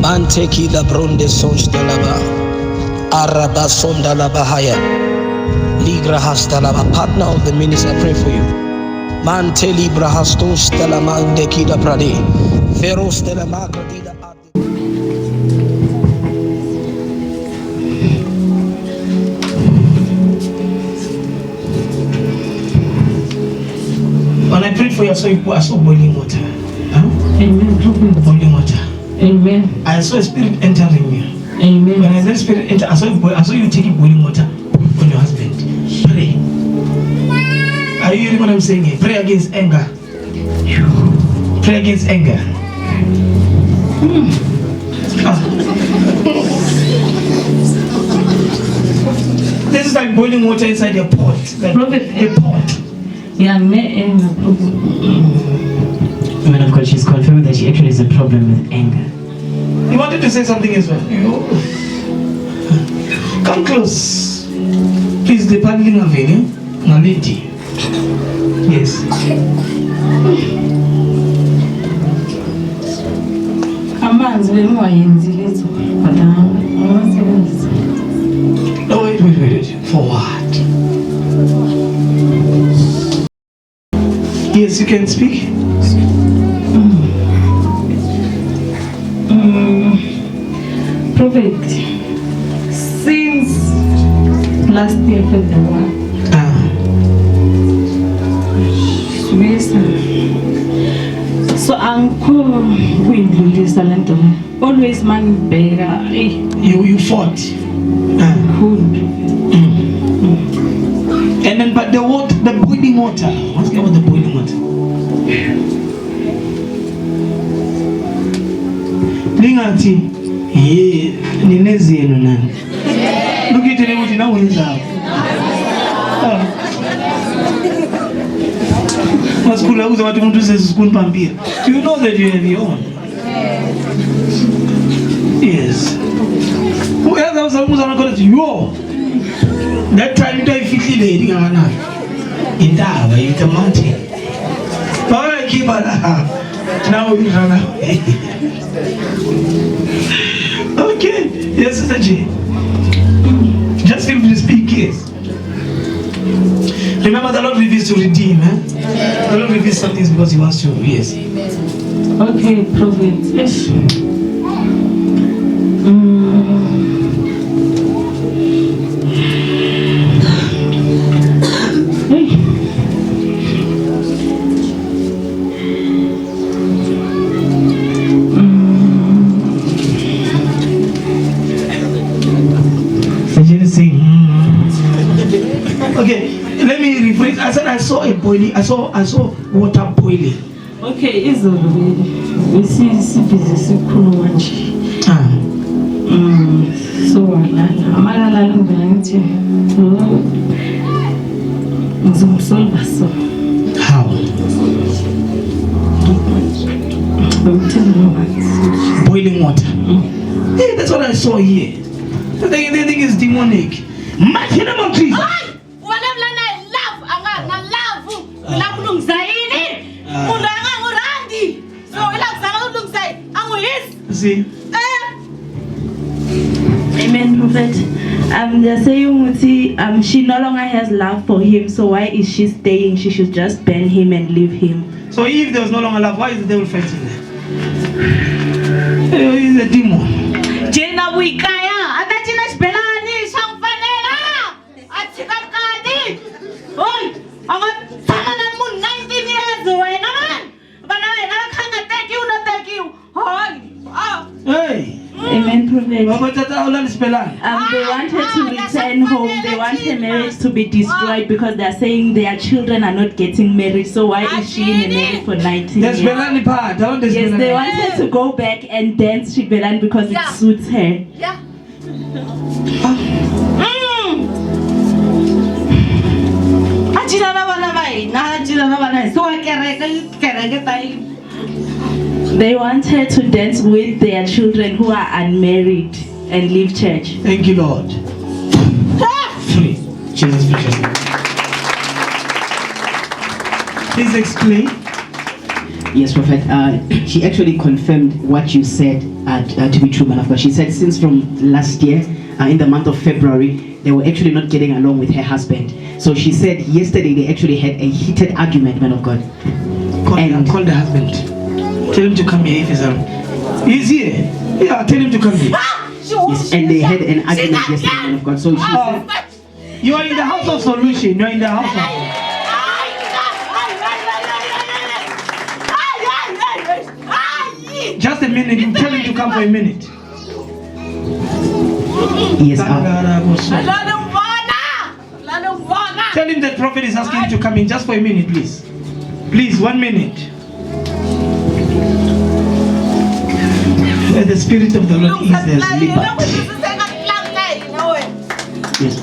Manteki la bronde sonstalaba. Arabasonda la bahaya. Ligra hastalaba. Partner of the ministry, I pray for you. Manteli brahastos telamande kida prade. Feros telamagra dida. When I prayed for you, I saw boiling water. Huh? Amen. Boiling water. Amen. I saw a spirit entering you. Amen. When I saw spirit enter, I saw you taking boiling water on your husband. Pray. Are you hearing what I'm saying here? Pray against anger. Pray against anger. This is like boiling water inside your pot. Like a pot. Yeah, man of God, she's confirmed that she actually has a problem with anger. You wanted to say something as well. Come close. Please, the paddling of it, lady. Yes. No, wait. For what? Yes, you can speak. Prophet, since last year February, so uncle kuyindlulisa lento. Always man bega. You fought. And then, but the boiling water. What's going on with the boiling water? Lingati, ninezi nani. Look at the name now is out. Do you know that you have your own? Yes. Who else was going to you? That time you die 50 lady in the mountain. Keep on now we run away. Okay. Yes, Sister J. Just feel free to speak, yes. Remember, the Lord reveals to redeem, eh? The Lord reveals some things because He wants to, yes. Okay, Prophet. Yes. Okay, let me rephrase. I said I saw a boiling. I saw water boiling. Okay, it's already. We see busy kuluwanji. So amalala ngithi ngizomsolva so. How? Boiling water. Hey, that's what I saw here. They think it's demonic. Mighty name of Jesus. See? Amen, Prophet. They're saying she no longer has love for him, so why is she staying? She should just ban him and leave him. So if there was no longer love, why is the devil fighting her? He's a demon. Jena Wikaya, Atachina Spelani, Shampanela, Achikakadi. Oh, I want someone and moon 19 years away, no man. But I can't take you, not take you. Hey. Amen, Prophet. They want her to return home. They want her marriage to be destroyed because they're saying their children are not getting married. So why is she in a marriage for 19 years? Yes, they want her to go back and dance Shibelan because it suits her. Yeah. They want her to dance with their children who are unmarried and leave church. Thank you, Lord. Free. Jesus, precious. Please explain. Yes, Prophet. She actually confirmed what you said to be true, man of God. She said since from last year, in the month of February, they were actually not getting along with her husband. So she said yesterday they actually had a heated argument, man of God. Call the husband. Tell him to come here if he's around. He's here. Yeah, tell him to come here. Yes, and they had an argument yesterday, man of God. So she said, you are in the house of solution. You are in the house of... Just a minute. You tell him to come for a minute. Yes, tell him that prophet is asking you to come in just for a minute, please. Please, 1 minute. Let the Spirit of the Lord ease their liberty. yes.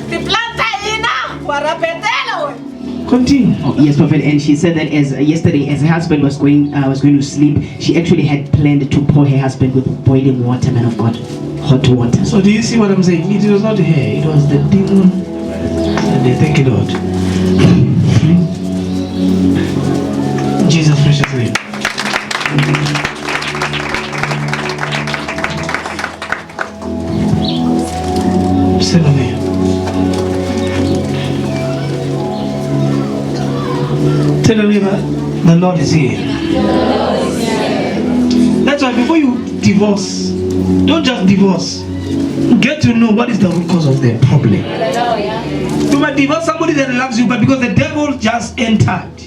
Continue. Oh, yes, Prophet. And she said that as yesterday, as her husband was going to sleep, she actually had planned to pour her husband with boiling water, man of God, hot water. So do you see what I'm saying? It was not her, it was the demon. And they thank you, Lord. In Jesus' precious name. Sit on here. Tell the neighbor, the Lord is here. That's why before you divorce, don't just divorce. Get to know what is the root cause of the problem. You might divorce somebody that loves you, but because the devil just entered.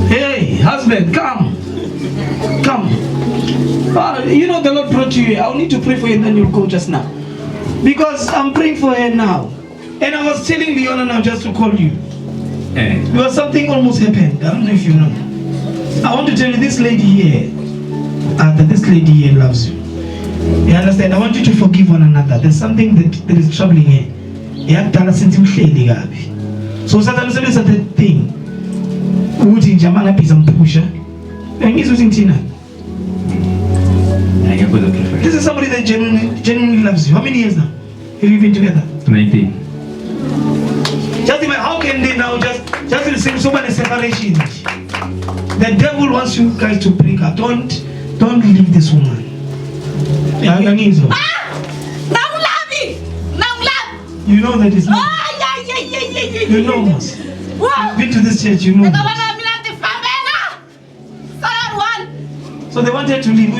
Hey, husband, come. Come. You know the Lord brought you here. I'll need to pray for you and then you'll go just now. Because I'm praying for her now. And I was telling Leona now just to call you. Because something almost happened. I don't know if you know. I want to tell you this lady here, that this lady here loves you. You understand? I want you to forgive one another. There's something that is troubling her. So Satan says that thing. This is somebody that genuinely loves you. How many years now have you been together? 19. Just imagine, how can they now just receive so many separation? The devil wants you guys to break up. Don't leave this woman. You know that it's not. You know us. You've been to this church, you know. So they wanted to leave.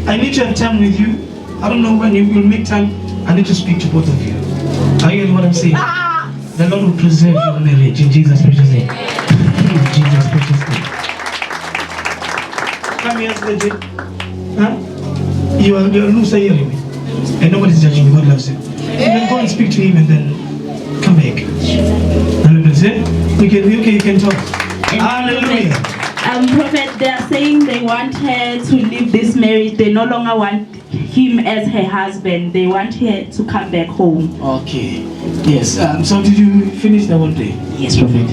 I need to have time with you. I don't know when you will make time. I need to speak to both of you. Are you getting what I'm saying? The Lord will preserve your marriage in Jesus' precious name. In Jesus' precious name. Come here, legit. Huh? You are loose hearing me. And nobody's judging you. God loves you. You can go and speak to him and then come back. Hallelujah. You can talk. Hallelujah. Prophet, they are saying they want her to leave this marriage. They no longer want him as her husband. They want her to come back home. Okay. Yes. So did you finish the whole day? Yes, Prophet.